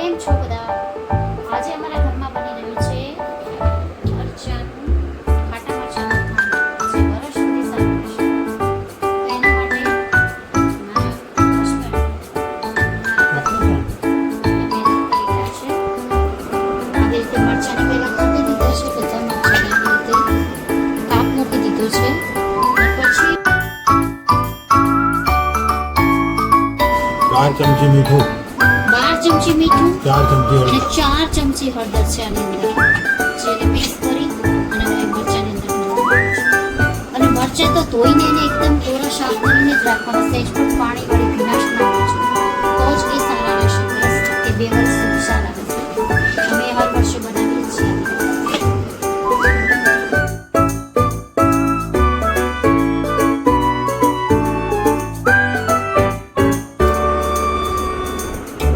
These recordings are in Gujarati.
કેમ છો બધા? આજે અમારા ઘરમાં બની રહ્યું છે મરચાંનું ખાટા મરચાંનું ખાંડ જે વર્ષ સુધી સારું રહેશે. તો એના માટે મારા હસબન્ડ આવી રીતે મરચાંની પહેલા કાપી દીધા છે. બધા મરચાંને આવી રીતે કાપ મૂકી દીધો છે. પછી 4 ચમચી મીઠું, 12 ચમચી મીઠું 4 ચમચી અને હળદર, 4 ચમચી હળદર છે આની અંદર, જેને મિક્સ કરી અને હવે મરચાંની અંદર નાખવાનું છે. અને મરચાં તો ધોઈને એને એકદમ કોરા સાફ કરીને જ રાખવાના, સહેજ પણ પાણીવાળી ભીનાશ ના આવવો જોઈએ. તો જ એ સારા રહેશે, વર્ષ કે 2 વર્ષ સુધી સારા રહેશે. અમે હર વર્ષે બનાવીએ જ છીએ.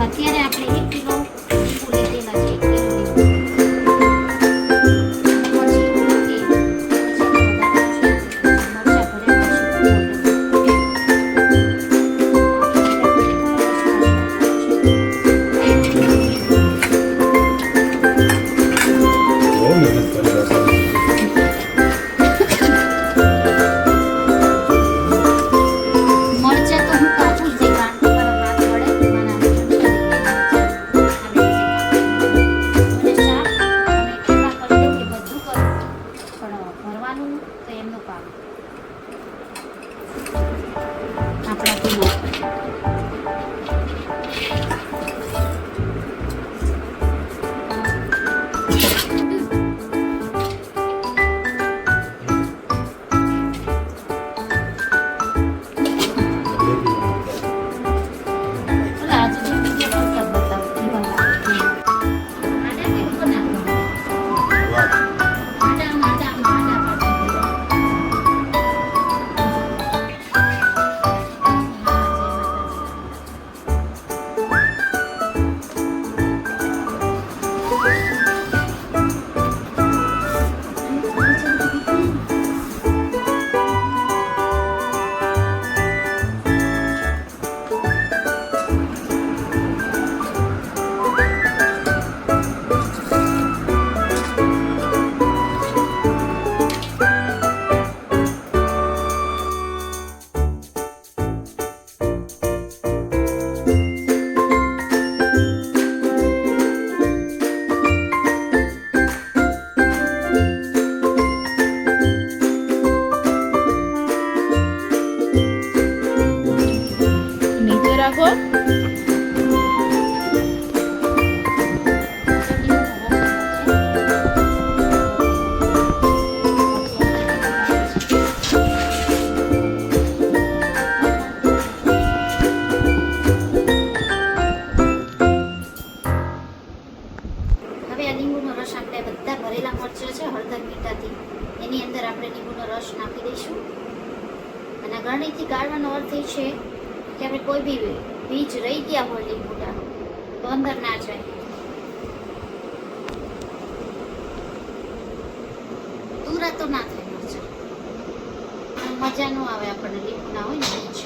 અત્યારે આપણે 1 કિલો લીંબુ લીધેલા છે. 1 કિલો લીંબુ. પછી મરચાં ભરેલા બહુ મહેનત કરી હશે. મરચાં તો હું કાપું જ નહીં, કારણ કે મારા હાથ વડે મારા હાથમાં મને શાક અને કેળા કરી દઉં એ બધું કરું, પણ ભરવાનું તો એમનું કામ આપણાથી ન થાય. આજે જે વિડીયો પર બતાવું આડા કે ઉપર નાખવાનું? વાહ. આડા પાડી દેવા. નીચે રાખો. હવે આ લીંબુનો રસ આપણે બધા ભરેલા મરચાં છે હળદર મીઠાથી એની અંદર આપણે લીંબુનો રસ નાખી દઈશું. અને ગળણીથી ગાળવાનો અર્થ એ છે કે આપણે કોઈ બી બીજ રહી ગયા હોય લીંબુના તો અંદર ના જાય. તુરા તો ના થાય મરચાં, મજા ન આવે આપણને લીંબુ ના હોય ને બીજ.